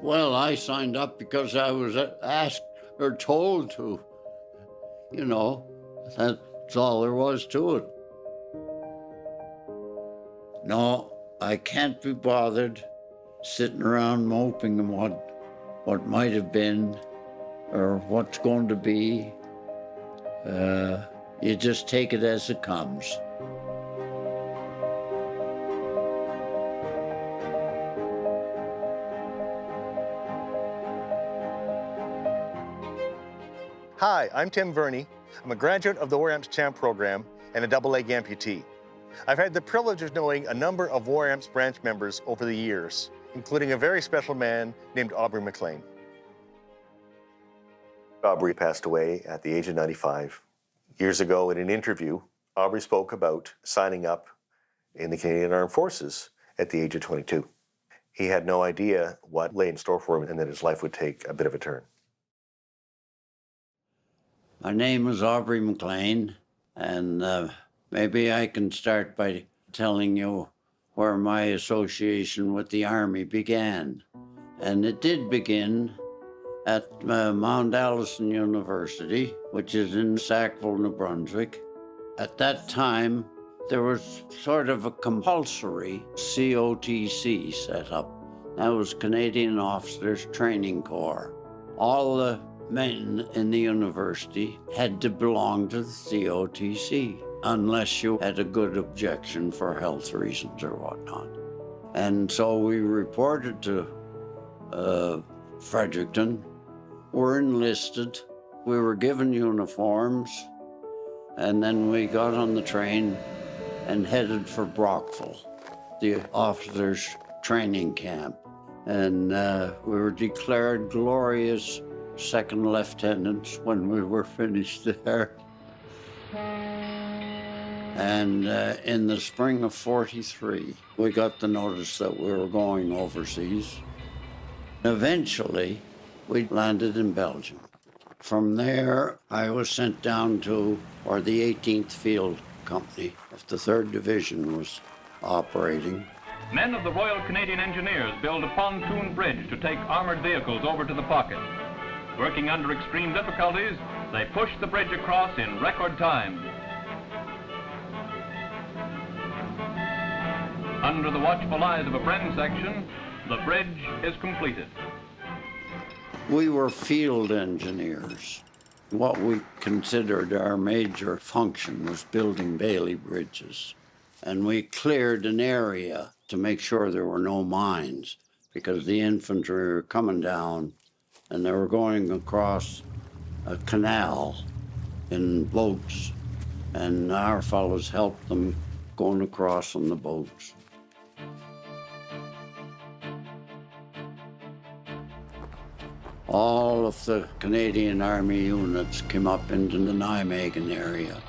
Well, I signed up because I was asked or told to. You know, that's all there was to it. No, I can't be bothered sitting around moping on what might have been or what's going to be. You just take it as it comes. Hi, I'm Tim Verney. I'm a graduate of the War Amps Champ program and a double-leg amputee. I've had the privilege of knowing a number of War Amps branch members over the years, including a very special man named Aubrey McLean. Aubrey passed away at the age of 95. Years ago in an interview, Aubrey spoke about signing up in the Canadian Armed Forces at the age of 22. He had no idea what lay in store for him and that his life would take a bit of a turn. My name is Aubrey McLean, and maybe I can start by telling you where my association with the Army began. And it did begin at Mount Allison University, which is in Sackville, New Brunswick. At that time, there was sort of a compulsory COTC set up. That was Canadian Officers Training Corps. All the men in the university had to belong to the COTC, unless you had a good objection for health reasons or whatnot. And so we reported to Fredericton, were enlisted, we were given uniforms, and then we got on the train and headed for Brockville, the officers' training camp. And we were declared glorious second lieutenants when we were finished there. And in the spring of '43, we got the notice that we were going overseas. Eventually, we landed in Belgium. From there, I was sent down to where the 18th Field Company of the 3rd Division was operating. Men of the Royal Canadian Engineers build a pontoon bridge to take armored vehicles over to the pocket. Working under extreme difficulties, they push the bridge across in record time. Under the watchful eyes of a Bren section, the bridge is completed. We were field engineers. What we considered our major function was building Bailey bridges. And we cleared an area to make sure there were no mines, because the infantry were coming down and they were going across a canal in boats, and our fellows helped them going across on the boats. All of the Canadian Army units came up into the Nijmegen area.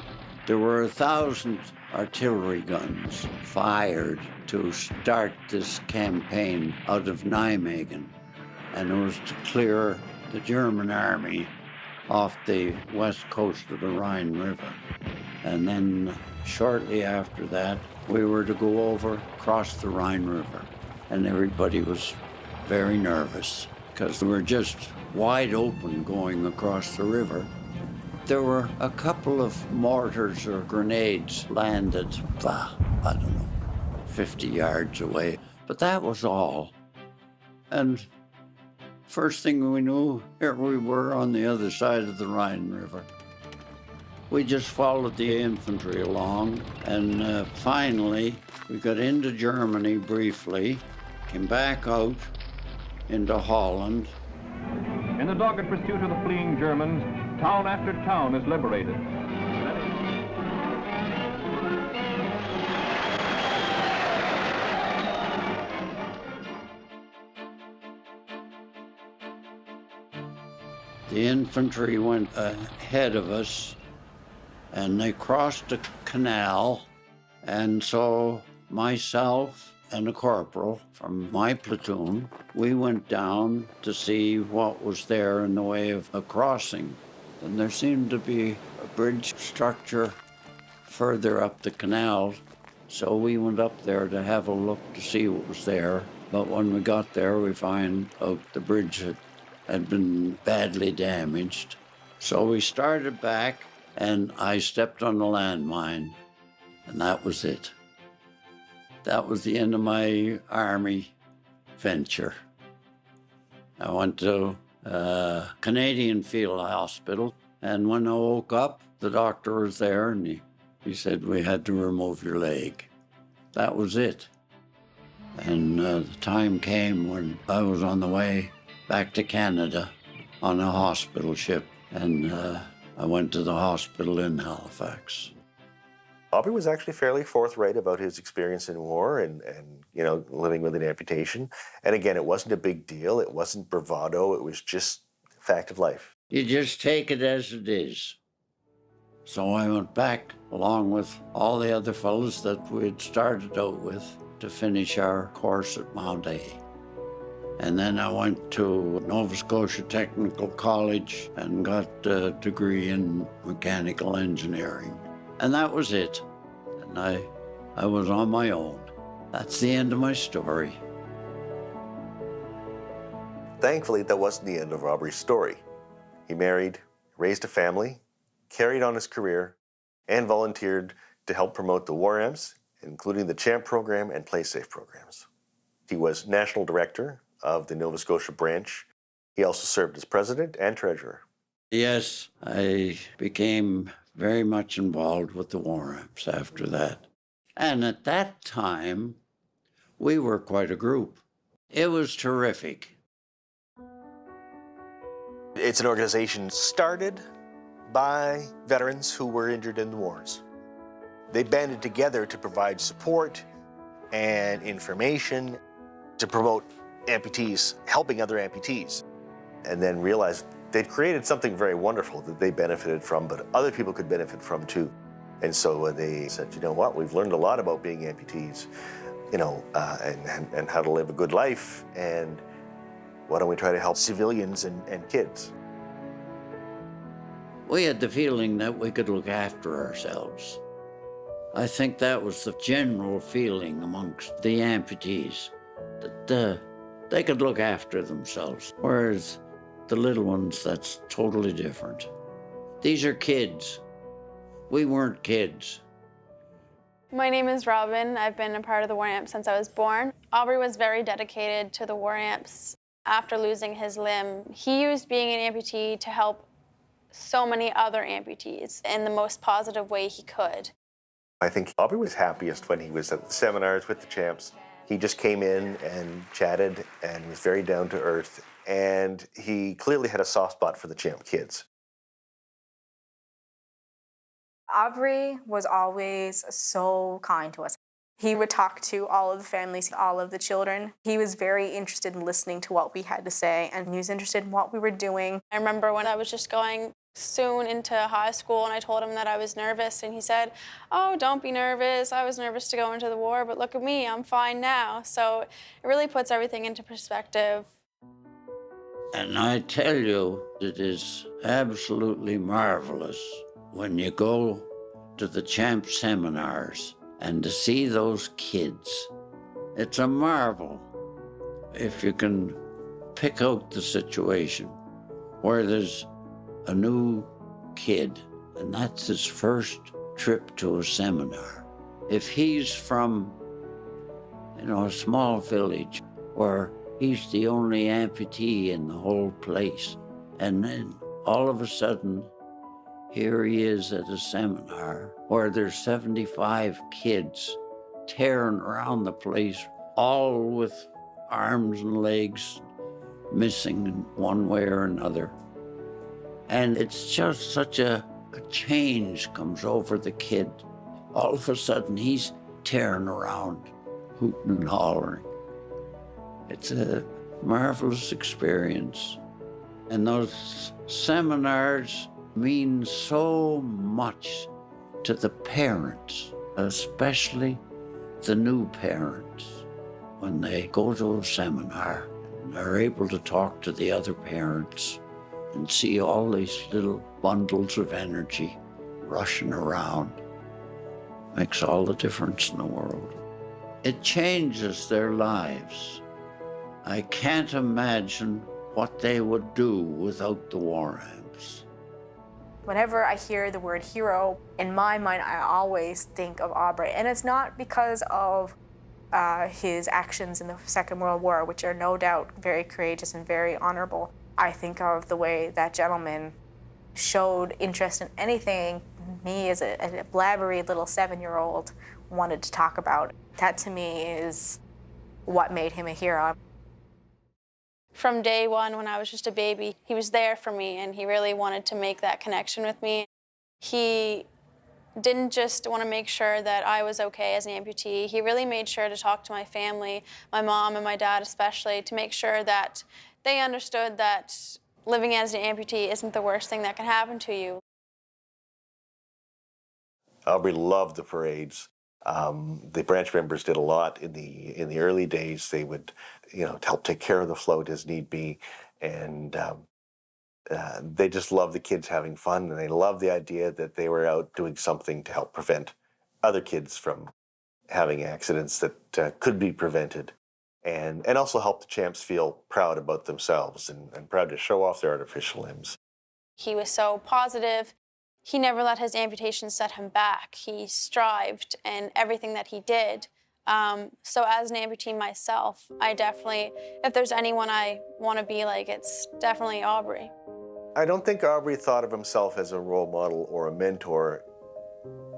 There were 1,000 artillery guns fired to start this campaign out of Nijmegen, and it was to clear the German army off the west coast of the Rhine River. And then shortly after that, we were to go over, cross the Rhine River, and everybody was very nervous because we were just wide open going across the river. There were a couple of mortars or grenades landed, I don't know, 50 yards away, but that was all. And first thing we knew, here we were on the other side of the Rhine River. We just followed the infantry along, and finally we got into Germany briefly, came back out into Holland. In the dogged pursuit of the fleeing Germans, town after town is liberated. The infantry went ahead of us, and they crossed a canal, and so myself and a corporal from my platoon, we went down to see what was there in the way of a crossing. And there seemed to be a bridge structure further up the canal, So we went up there to have a look to see what was there. But when we got there, we found out the bridge had been badly damaged. So we started back, and I stepped on the landmine, and that was it. That was the end of my Army venture. I went to Canadian Field Hospital, and when I woke up, the doctor was there, and he said we had to remove your leg. That was it. And the time came when I was on the way back to Canada on a hospital ship, and I went to the hospital in Halifax. Aubrey was actually fairly forthright about his experience in war and you know, living with an amputation. And again, it wasn't a big deal. It wasn't bravado. It was just fact of life. You just take it as it is. So I went back along with all the other fellows that we had started out with to finish our course at Mount A. And then I went to Nova Scotia Technical College and got a degree in mechanical engineering. And that was it. And I was on my own. That's the end of my story. Thankfully, that wasn't the end of Aubrey's story. He married, raised a family, carried on his career, and volunteered to help promote the war amps, including the CHAMP program and PLAYSAFE programs. He was National Director of the Nova Scotia branch. He also served as President and Treasurer. Yes, I became very much involved with the war amps after that. And at that time, we were quite a group. It was terrific. It's an organization started by veterans who were injured in the wars. They banded together to provide support and information to promote amputees, helping other amputees, and then realized they'd created something very wonderful that they benefited from, but other people could benefit from too. And so they said, you know what, we've learned a lot about being amputees, you know, and how to live a good life, and why don't we try to help civilians and kids? We had the feeling that we could look after ourselves. I think that was the general feeling amongst the amputees, that they could look after themselves, whereas the little ones, that's totally different. These are kids. We weren't kids. My name is Robin. I've been a part of the war amps since I was born. Aubrey was very dedicated to the war amps. After losing his limb, he used being an amputee to help so many other amputees in the most positive way he could. I think Aubrey was happiest when he was at the seminars with the champs. He just came in and chatted and was very down to earth, and he clearly had a soft spot for the champ kids. Aubrey was always so kind to us. He would talk to all of the families, all of the children. He was very interested in listening to what we had to say, and he was interested in what we were doing. I remember when I was just going soon into high school and I told him that I was nervous, and he said, "Oh, don't be nervous. I was nervous to go into the war, but look at me, I'm fine now." So it really puts everything into perspective. And I tell you, it is absolutely marvelous when you go to the champ seminars and to see those kids. It's a marvel if you can pick out the situation where there's a new kid and that's his first trip to a seminar. If he's from, you know, a small village where he's the only amputee in the whole place, and then all of a sudden, here he is at a seminar where there's 75 kids tearing around the place, all with arms and legs missing in one way or another. And it's just such a change comes over the kid. All of a sudden, he's tearing around, hooting and hollering. It's a marvelous experience. And those seminars mean so much to the parents, especially the new parents. When they go to a seminar, they're able to talk to the other parents and see all these little bundles of energy rushing around. makes all the difference in the world. It changes their lives. I can't imagine what they would do without the war amps. Whenever I hear the word hero, in my mind, I always think of Aubrey. And it's not because of his actions in the Second World War, which are no doubt very courageous and very honorable. I think of the way that gentleman showed interest in anything me as a blabbery little 7-year-old wanted to talk about. That to me is what made him a hero. From day one, when I was just a baby, he was there for me, and he really wanted to make that connection with me. He didn't just want to make sure that I was okay as an amputee. He really made sure to talk to my family, my mom and my dad especially, to make sure that they understood that living as an amputee isn't the worst thing that can happen to you. Aubrey loved the parades. The branch members did a lot in the early days. They would, help take care of the float as need be, and they just loved the kids having fun, and they loved the idea that they were out doing something to help prevent other kids from having accidents that could be prevented, and also help the champs feel proud about themselves and proud to show off their artificial limbs. He was so positive. He never let his amputation set him back. He strived in everything that he did. So as an amputee myself, I definitely, if there's anyone I want to be like, it's definitely Aubrey. I don't think Aubrey thought of himself as a role model or a mentor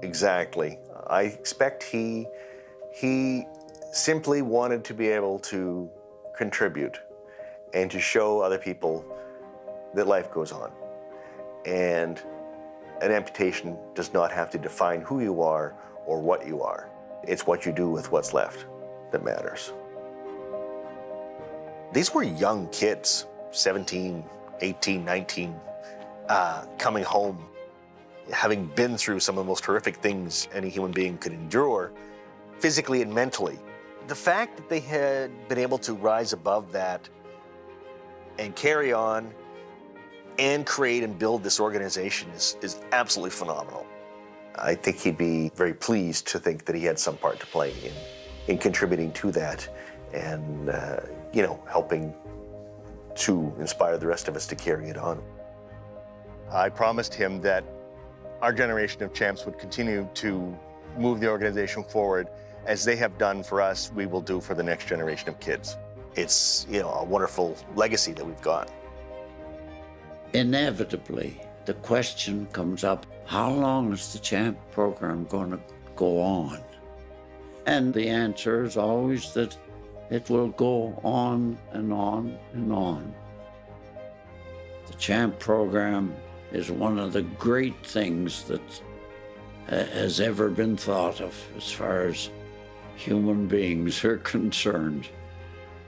exactly. I expect he simply wanted to be able to contribute and to show other people that life goes on. And an amputation does not have to define who you are or what you are. It's what you do with what's left that matters. These were young kids, 17, 18, 19, coming home, having been through some of the most horrific things any human being could endure, physically and mentally. The fact that they had been able to rise above that and carry on and create and build this organization is absolutely phenomenal. I think he'd be very pleased to think that he had some part to play in contributing to that and, helping to inspire the rest of us to carry it on. I promised him that our generation of champs would continue to move the organization forward. As they have done for us, we will do for the next generation of kids. It's, a wonderful legacy that we've got. Inevitably, the question comes up, how long is the CHAMP program going to go on? And the answer is always that it will go on and on and on. The CHAMP program is one of the great things that has ever been thought of as far as human beings are concerned.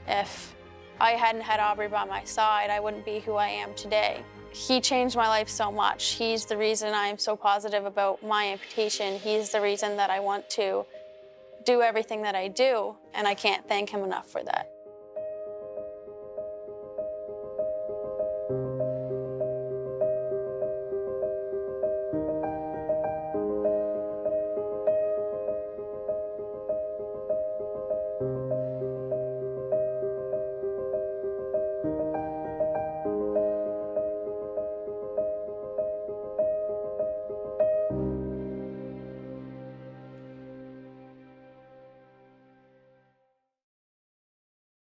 If I hadn't had Aubrey by my side, I wouldn't be who I am today. He changed my life so much. He's the reason I'm so positive about my amputation. He's the reason that I want to do everything that I do, and I can't thank him enough for that.